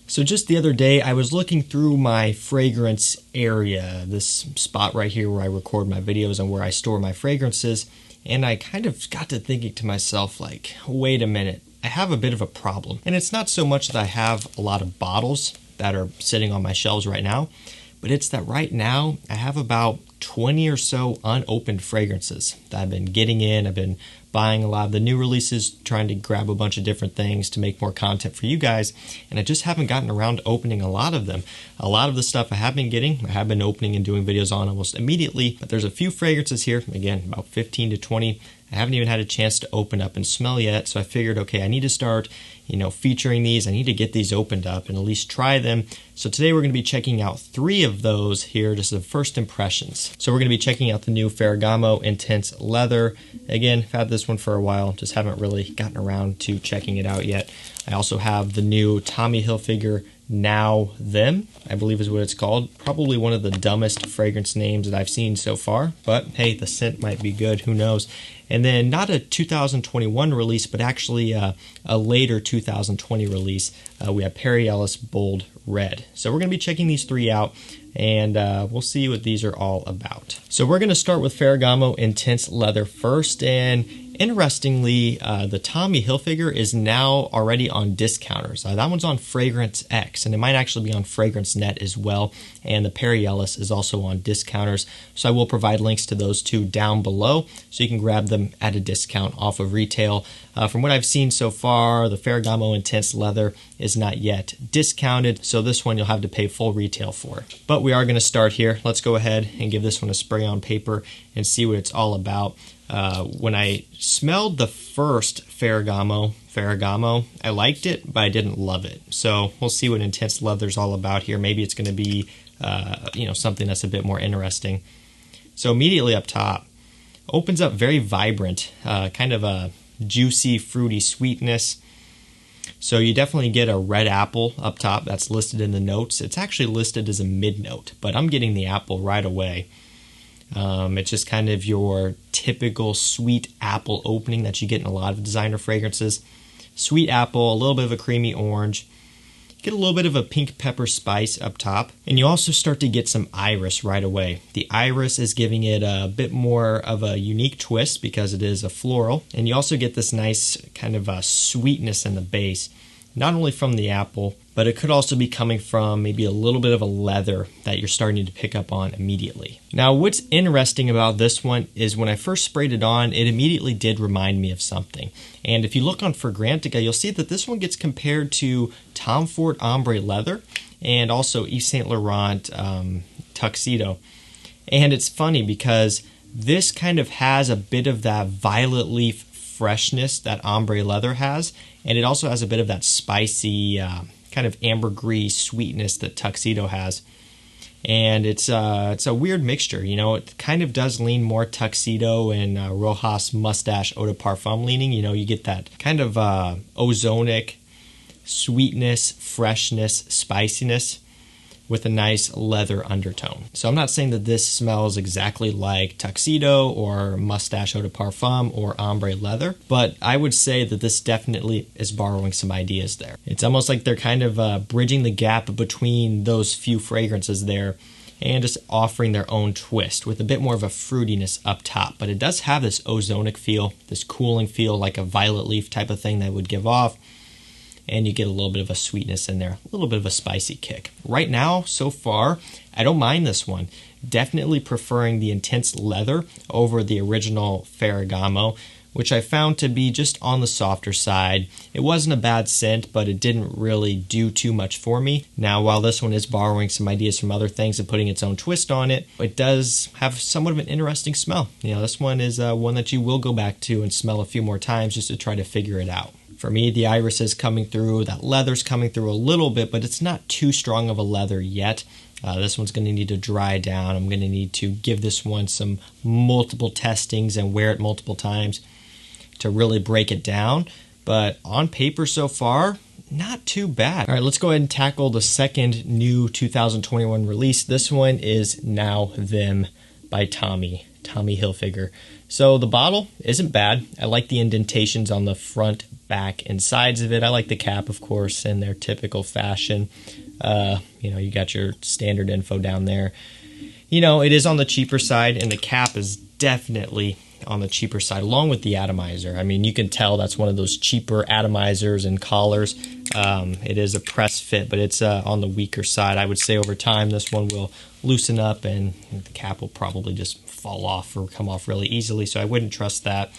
So just the other day, I was looking through my fragrance area, this spot right here where I record my videos and where I store my fragrances, and I kind of got to thinking to myself, like, wait a minute, I have a bit of a problem. And it's not so much that I have a lot of bottles that are sitting on my shelves right now, but it's that right now I have about 20 or so unopened fragrances that I've been getting in. I've been buying a lot of the new releases, trying to grab a bunch of different things to make more content for you guys, and I just haven't gotten around to opening a lot of them. A lot of the stuff I have been getting, I have been opening and doing videos on almost immediately, but there's a few fragrances here, again, about 15 to 20, I haven't even had a chance to open up and smell yet, so I figured, okay, I need to start, featuring these. I need to get these opened up and at least try them. So today we're going to be checking out 3 of those here, just the first impressions. So we're going to be checking out the new Ferragamo Intense Leather. Again, I've had this one for a while, just haven't really gotten around to checking it out yet. I also have the new Tommy Hilfiger Now Them, I believe is what it's called. Probably one of the dumbest fragrance names that I've seen so far, but hey, the scent might be good, who knows. And then not a 2021 release, but actually a later 2020 release. We have Ellis Bold Red. So we're going to be checking these 3 out, and we'll see what these are all about. So we're going to start with Ferragamo Intense Leather first, and interestingly, the Tommy Hilfiger is now already on discounters. That one's on Fragrance X, and it might actually be on Fragrance Net as well. And the Ellis is also on discounters. So I will provide links to those 2 down below, so you can grab them at a discount off of retail. From what I've seen so far, the Ferragamo Intense Leather is not yet discounted, so this one you'll have to pay full retail for. But we are going to start here. Let's go ahead and give this one a spray on paper and see what it's all about. When I smelled the first Ferragamo, I liked it, but I didn't love it. So we'll see what Intense Leather's all about here. Maybe it's going to be, something that's a bit more interesting. So immediately up top, opens up very vibrant, kind of a juicy, fruity sweetness. So you definitely get a red apple up top that's listed in the notes. It's actually listed as a mid-note, but I'm getting the apple right away. It's just kind of your typical sweet apple opening that you get in a lot of designer fragrances. Sweet apple, a little bit of a creamy orange. Get a little bit of a pink pepper spice up top. And you also start to get some iris right away. The iris is giving it a bit more of a unique twist because it is a floral. And you also get this nice kind of a sweetness in the base, not only from the apple, but it could also be coming from maybe a little bit of a leather that you're starting to pick up on immediately. Now, what's interesting about this one is when I first sprayed it on, it immediately did remind me of something. And if you look on Fragrantica, you'll see that this one gets compared to Tom Ford Ombre Leather and also Yves Saint Laurent Tuxedo. And it's funny because this kind of has a bit of that violet leaf freshness that Ombre Leather has, and it also has a bit of that spicy kind of ambergris sweetness that Tuxedo has. And it's a weird mixture, it kind of does lean more Tuxedo and Rojas Mustache Eau de Parfum leaning. You get that kind of ozonic sweetness, freshness, spiciness with a nice leather undertone. So I'm not saying that this smells exactly like Tuxedo or Mustache Eau de Parfum or Ombre Leather, but I would say that this definitely is borrowing some ideas there. It's almost like they're kind of bridging the gap between those few fragrances there and just offering their own twist with a bit more of a fruitiness up top. But it does have this ozonic feel, this cooling feel, like a violet leaf type of thing that would give off. And you get a little bit of a sweetness in there, a little bit of a spicy kick. Right now, so far, I don't mind this one. Definitely preferring the Intense Leather over the original Ferragamo, which I found to be just on the softer side. It wasn't a bad scent, but it didn't really do too much for me. Now, while this one is borrowing some ideas from other things and putting its own twist on it, it does have somewhat of an interesting smell. This one is one that you will go back to and smell a few more times just to try to figure it out. For me, the iris is coming through, that leather's coming through a little bit, but it's not too strong of a leather yet. This one's going to need to dry down. I'm going to need to give this one some multiple testings and wear it multiple times to really break it down. But on paper so far, not too bad. All right, let's go ahead and tackle the second new 2021 release. This one is Now Them by Tommy Hilfiger. So the bottle isn't bad. I like the indentations on the front back and sides of it. I like the cap, of course, in their typical fashion. You got your standard info down there. It is on the cheaper side, and the cap is definitely on the cheaper side, along with the atomizer. I mean, you can tell that's one of those cheaper atomizers and collars. It is a press fit, but it's on the weaker side. I would say over time this one will loosen up, and the cap will probably just fall off or come off really easily, so I wouldn't trust that.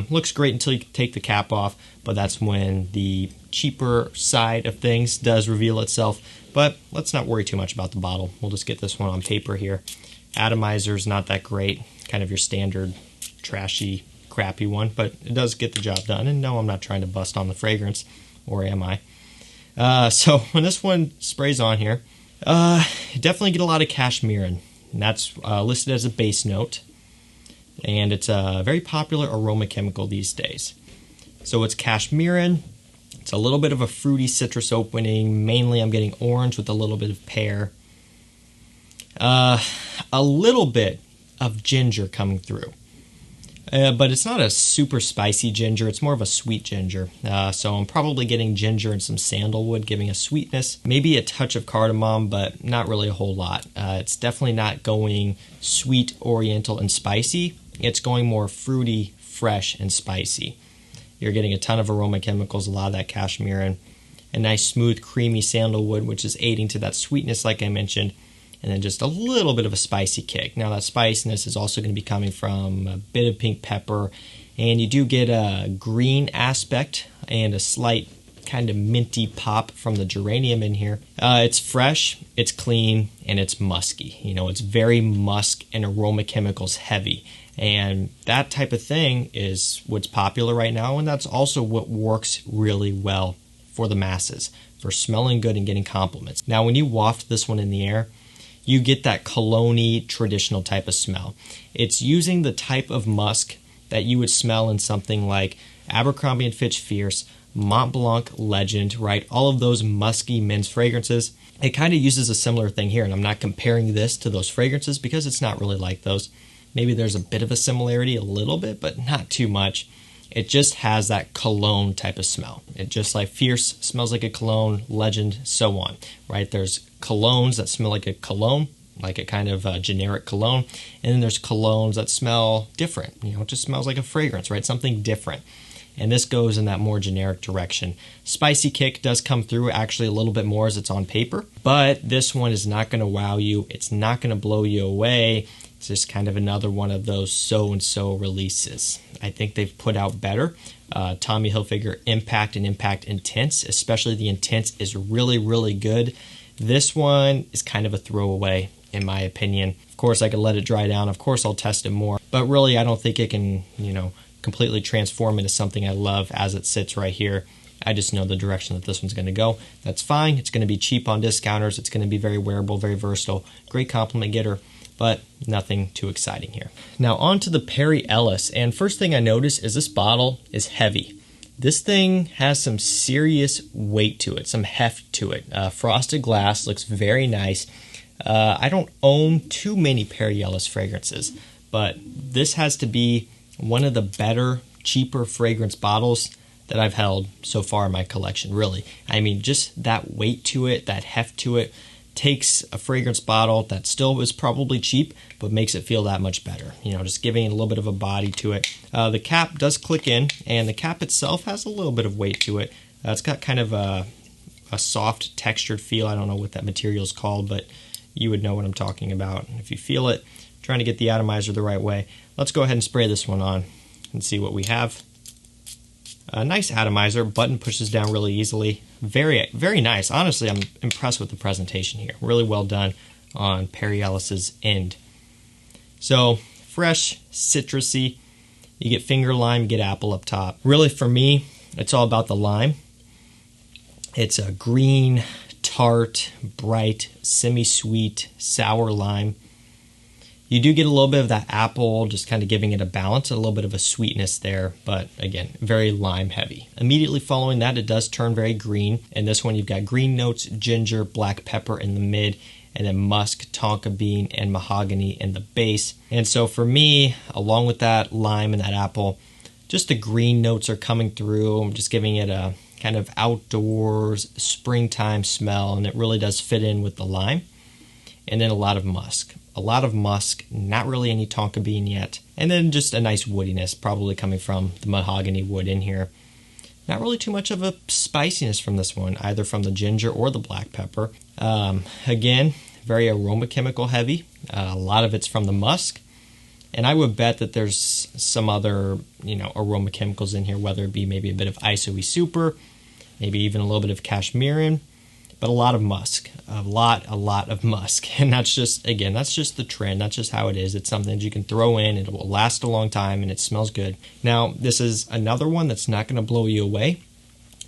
Looks great until you take the cap off, but that's when the cheaper side of things does reveal itself. But let's not worry too much about the bottle. We'll just get this one on paper here. Atomizer's not that great, kind of your standard trashy, crappy one, but it does get the job done. And no, I'm not trying to bust on the fragrance, or am I? So when this one sprays on here, you definitely get a lot of cashmerein, and that's listed as a base note. And it's a very popular aroma chemical these days. So it's cashmerein. It's a little bit of a fruity citrus opening. Mainly I'm getting orange with a little bit of pear. A little bit of ginger coming through. But it's not a super spicy ginger. It's more of a sweet ginger. So I'm probably getting ginger and some sandalwood, giving a sweetness. Maybe a touch of cardamom, but not really a whole lot. It's definitely not going sweet, oriental, and spicy. It's going more fruity, fresh, and spicy. You're getting a ton of aroma chemicals, a lot of that cashmerein, a nice smooth, creamy sandalwood, which is aiding to that sweetness like I mentioned, and then just a little bit of a spicy kick. Now that spiciness is also going to be coming from a bit of pink pepper, and you do get a green aspect and a slight kind of minty pop from the geranium in here. It's fresh, it's clean, and it's musky. It's very musk and aroma chemicals heavy. And that type of thing is what's popular right now, and that's also what works really well for the masses, for smelling good and getting compliments. Now, when you waft this one in the air, you get that cologne-y traditional type of smell. It's using the type of musk that you would smell in something like Abercrombie & Fitch Fierce, Mont Blanc Legend, right? All of those musky men's fragrances. It kind of uses a similar thing here, and I'm not comparing this to those fragrances because it's not really like those. Maybe there's a bit of a similarity, a little bit, but not too much. It just has that cologne type of smell. It just like Fierce smells like a cologne, Legend, so on, right? There's colognes that smell like a cologne, like a kind of generic cologne, and then there's colognes that smell different. It just smells like a fragrance, right? Something different. And this goes in that more generic direction. Spicy kick does come through actually a little bit more as it's on paper, but this one is not going to wow you. It's not going to blow you away. It's just kind of another one of those so-and-so releases. I think they've put out better. Tommy Hilfiger Impact and Impact Intense, especially the Intense, is really, really good. This one is kind of a throwaway, in my opinion. Of course, I could let it dry down. Of course, I'll test it more. But really, I don't think it can, completely transform into something I love as it sits right here. I just know the direction that this one's going to go. That's fine. It's going to be cheap on discounters. It's going to be very wearable, very versatile. Great compliment getter, but nothing too exciting here. Now on to the Perry Ellis, and first thing I notice is this bottle is heavy. This thing has some serious weight to it, some heft to it. Frosted glass, looks very nice. I don't own too many Perry Ellis fragrances, but this has to be one of the better, cheaper fragrance bottles that I've held so far in my collection, really. I mean, just that weight to it, that heft to it, takes a fragrance bottle that still is probably cheap, but makes it feel that much better. Just giving it a little bit of a body to it. The cap does click in, and the cap itself has a little bit of weight to it. It's got kind of a soft, textured feel. I don't know what that material is called, but you would know what I'm talking about. If you feel it, trying to get the atomizer the right way. Let's go ahead and spray this one on and see what we have. A nice atomizer, button pushes down really easily. Very, very nice. Honestly, I'm impressed with the presentation here. Really well done on Perry Ellis's end. So, fresh, citrusy. You get finger lime, you get apple up top. Really, for me, it's all about the lime. It's a green, tart, bright, semi-sweet, sour lime. You do get a little bit of that apple, just kind of giving it a balance, a little bit of a sweetness there, but again, very lime heavy. Immediately following that, it does turn very green. In this one, you've got green notes, ginger, black pepper in the mid, and then musk, tonka bean, and mahogany in the base. And so for me, along with that lime and that apple, Just the green notes are coming through. I'm just giving it a kind of outdoors springtime smell, and it really does fit in with the lime. And then a lot of musk. A lot of musk, not really any tonka bean yet. And then just a nice woodiness, probably coming from the mahogany wood in here. Not really too much of a spiciness from this one, either from the ginger or the black pepper. Again, very aroma chemical heavy. A lot of it's from the musk. And I would bet that there's some other, aroma chemicals in here, whether it be maybe a bit of isoe super, maybe even a little bit of cashmerean, but a lot of musk, a lot of musk. And that's just the trend. That's just how it is. It's something that you can throw in. It will last a long time and it smells good. Now, this is another one that's not going to blow you away.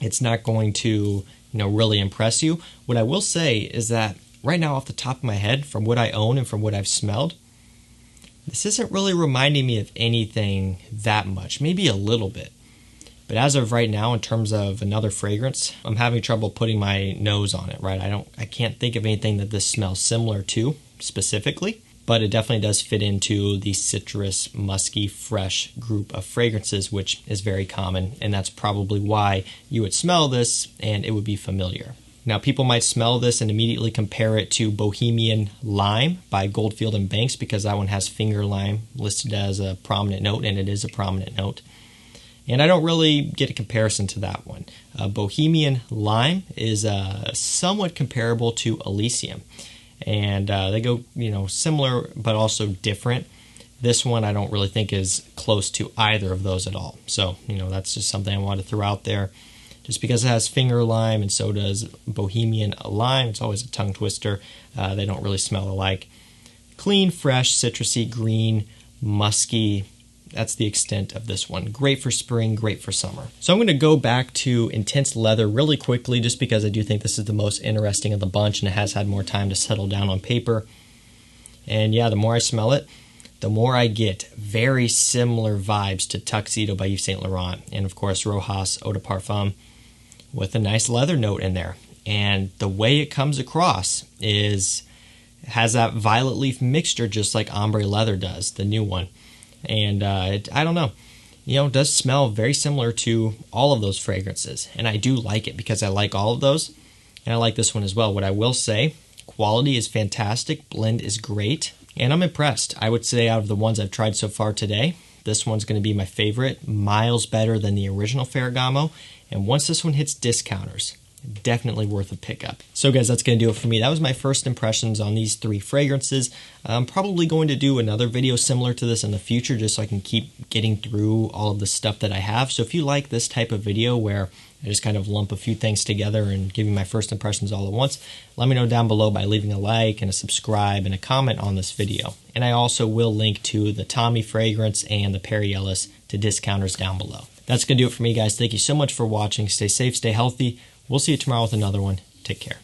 It's not going to, really impress you. What I will say is that right now, off the top of my head, from what I own and from what I've smelled, this isn't really reminding me of anything that much, maybe a little bit. But as of right now, in terms of another fragrance, I'm having trouble putting my nose on it, right? I can't think of anything that this smells similar to specifically, but it definitely does fit into the citrus, musky, fresh group of fragrances, which is very common, and that's probably why you would smell this and it would be familiar. Now, people might smell this and immediately compare it to Bohemian Lime by Goldfield and Banks, because that one has finger lime listed as a prominent note, and it is a prominent note. And I don't really get a comparison to that one. Bohemian Lime is somewhat comparable to Elysium, and they go, similar but also different. This one I don't really think is close to either of those at all. So, that's just something I wanted to throw out there. Just because it has finger lime and so does Bohemian Lime, it's always a tongue twister. They don't really smell alike. Clean, fresh, citrusy, green, musky. That's the extent of this one. Great for spring, great for summer. So I'm going to go back to Intense Leather really quickly, just because I do think this is the most interesting of the bunch and it has had more time to settle down on paper. And yeah, the more I smell it, the more I get very similar vibes to Tuxedo by Yves Saint Laurent, and of course Rojas Eau de Parfum, with a nice leather note in there. And the way it comes across has that violet leaf mixture, just like Ombre Leather does, the new one. And I don't know, it does smell very similar to all of those fragrances. And I do like it because I like all of those. And I like this one as well. What I will say, quality is fantastic, blend is great, and I'm impressed. I would say out of the ones I've tried so far today, this one's going to be my favorite, miles better than the original Ferragamo. And once this one hits discounters, definitely worth a pickup. So guys, that's going to do it for me. That was my first impressions on these 3 fragrances. I'm probably going to do another video similar to this in the future, just so I can keep getting through all of the stuff that I have. So if you like this type of video where I just kind of lump a few things together and give you my first impressions all at once, let me know down below by leaving a like and a subscribe and a comment on this video. And I also will link to the Tommy fragrance and the Perry Ellis to discounters down below. That's going to do it for me, guys. Thank you so much for watching. Stay safe, stay healthy. We'll see you tomorrow with another one. Take care.